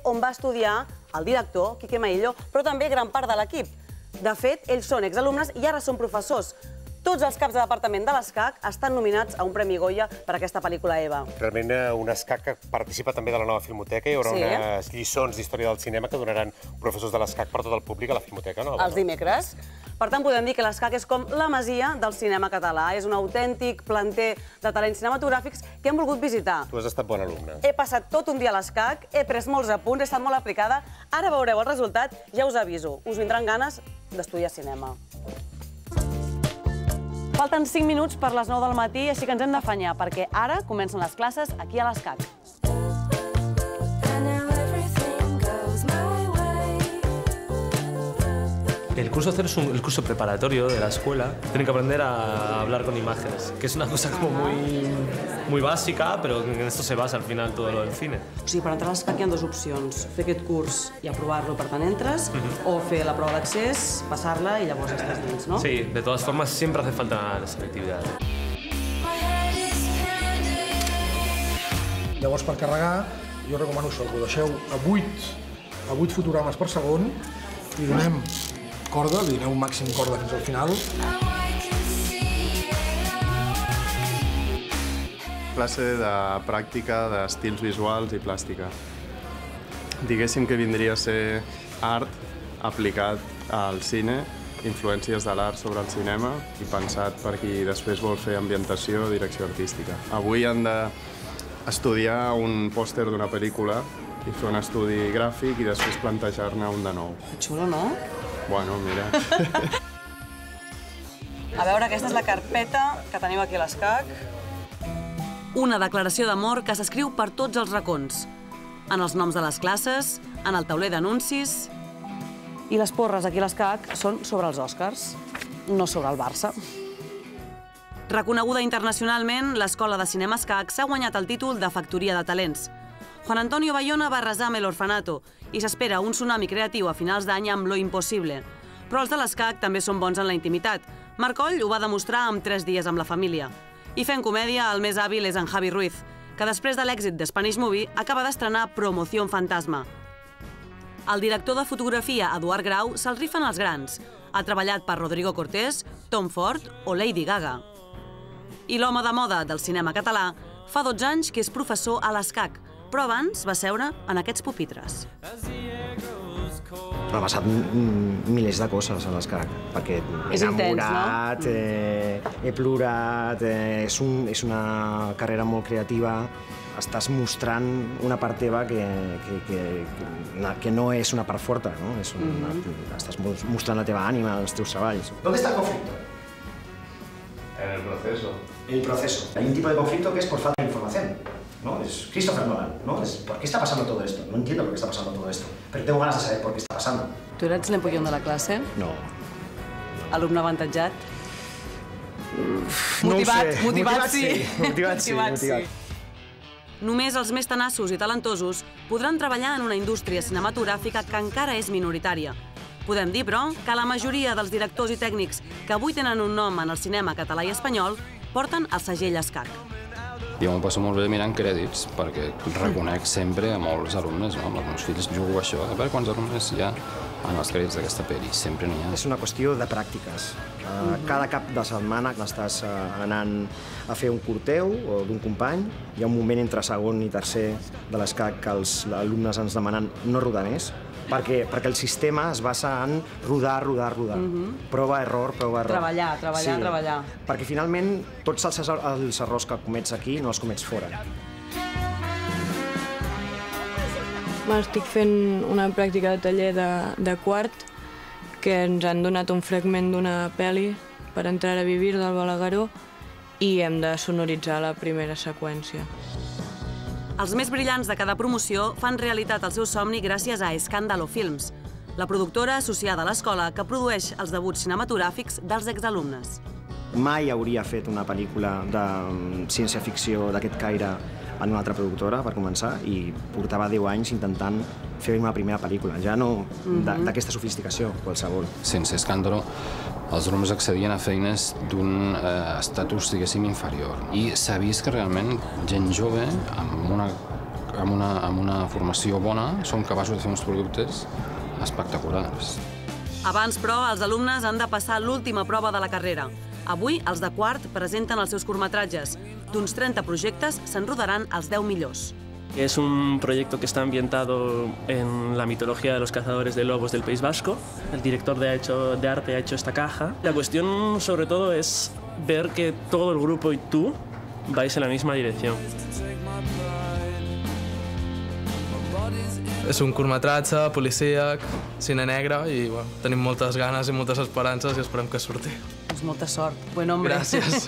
on va estudiar el director, Quique Maillo, però també gran part de l'equip. De fet, ells són exalumnes i ara són professors. Tots els caps de departament de l'ESCAC estan nominats a un Premi Goya per aquesta pel·lícula Eva. Realment un ESCAC que participa també de la nova Filmoteca. Hi haurà unes lliçons d'història del cinema que donaran professors de l'ESCAC per tot el públic a la Filmoteca, no? Els dimecres. Per tant, podem dir que l'ESCAC és com la masia del cinema català. És un autèntic planter de talents cinematogràfics que hem volgut visitar. Tu has estat bon alumne. He passat tot un dia a l'ESCAC, he pres molts apunts, he estat molt aplicada. Ara veureu el resultat, ja us aviso. Us vindran ganes d'estudiar cinema. Falten 5 minuts per les 9 del matí, així que ens hem d'afanyar, perquè ara comencen les classes aquí a l'ESCAC. El curso cero es el curso preparatorio de la escuela. Tienen que aprender a hablar con imágenes, que es una cosa como muy básica, pero en esto se basa al final todo lo del cine. O sigui, per entrar a l'ESCAC hi ha dues opcions. Fer aquest curs i aprovar-lo, per tant entres, o fer la prova d'accés, passar-la i llavors estàs dins, no? Sí, de todas formas siempre hace falta la selectividad. Llavors, per carregar, jo recomano això, que ho deixeu a 8 fotogrames per segon i donem corda, li doneu un màxim corda fins al final. Classe de pràctica d'estils visuals i plàstica. Diguéssim que vindria a ser art aplicat al cine, influències de l'art sobre el cinema i pensat per qui després vol fer ambientació o direcció artística. Avui han d'estudiar un pòster d'una pel·lícula i fer un estudi gràfic i després plantejar-ne un de nou. Que xulo, no? Bueno, mira. A veure, aquesta és la carpeta que teniu aquí a l'ESCAC. Una declaració d'amor que s'escriu per tots els racons. En els noms de les classes, en el tauler d'anuncis... I les porres aquí a l'ESCAC són sobre els Oscars, no sobre el Barça. Reconeguda internacionalment, l'Escola de Cinema ESCAC s'ha guanyat el títol de Factoria de Talents. Juan Antonio Bayona va arrasar amb El Orfanato i s'espera un tsunami creatiu a finals d'any amb Lo Impossible. Però els de l'ESCAC també són bons en la intimitat. Marc Oll ho va demostrar amb 3 dies amb la família. I fent comèdia, el més hàbil és en Javi Ruiz, que després de l'èxit de Spanish Movie acaba d'estrenar Promoción Fantasma. El director de fotografia, Eduard Grau, se'l rifen els grans. Ha treballat per Rodrigo Cortés, Tom Ford o Lady Gaga. I l'home de moda del cinema català fa 12 anys que és professor a l'ESCAC, però abans va seure en aquests pupitres. M'ha passat milers de coses a l'ESCAC, perquè m'he enamorat, he plorat, és una carrera molt creativa, estàs mostrant una part teva que no és una part forta, no? Estàs mostrant la teva ànima, els teus treballs. ¿Dónde está el conflicto? En el proceso. El proceso. Hay un tipo de conflicto que es por falta de información, ¿no? Es Christopher Nolan, ¿no? ¿Por qué está pasando todo esto? No entiendo por qué está pasando todo esto, pero tengo ganas de saber por qué está pasando. Tu eres l'empollón de la classe? No. Alumne avantatjat? Motivat sí. Només els més tenaços i talentosos podran treballar en una indústria cinematogràfica que encara és minoritària. Podem dir, però, que la majoria dels directors i tècnics que avui tenen un nom en el cinema català i espanyol porten el segell ESCAC. Jo m'ho passo molt bé mirant crèdits, perquè reconec sempre a molts alumnes, no? Amb els meus fills jugo a això, a veure quants alumnes hi ha en els crèdits d'aquesta pel·li, sempre n'hi ha. És una qüestió de pràctiques. Cada cap de setmana que estàs anant a fer un curteu o d'un company, hi ha un moment entre segon i tercer de l'ESCAC que els alumnes ens demanen no rodar més, perquè el sistema es basa en rodar. Prova, error. Treballar. Perquè finalment tots els errors que comets aquí no els comets fora. Estic fent una pràctica de taller de quart que ens han donat un fragment d'una pel·li per entrar a vivir del Balagueró i hem de sonoritzar la primera seqüència. Els més brillants de cada promoció fan realitat el seu somni gràcies a Escàndalo Films, la productora associada a l'escola que produeix els debuts cinematogràfics dels exalumnes. Mai hauria fet una pel·lícula de ciència-ficció d'aquest caire en una altra productora, per començar, i portava 10 anys intentant fer una primera pel·lícula, ja no d'aquesta sofisticació, qualsevol. Sense Escàndalo, els alumnes accedien a feines d'un estatus, diguéssim, inferior. I s'ha vist que realment gent jove, amb amb una formació bona som capaços de fer uns productes espectaculars. Abans, però, els alumnes han de passar l'última prova de la carrera. Avui, els de quart presenten els seus curtmetratges. D'uns 30 projectes, se'n rodaran els 10 millors. Es un proyecto que está ambientado en la mitología de los cazadores de lobos del País Vasco. El director de arte ha hecho esta caja. La cuestión, sobre todo, es ver que todo el grupo y tú vais en la misma dirección. És un curtmetratge policíac, cine negre, i tenim moltes ganes i moltes esperances i esperem que surti. Doncs molta sort. Buen hombre. Gràcies.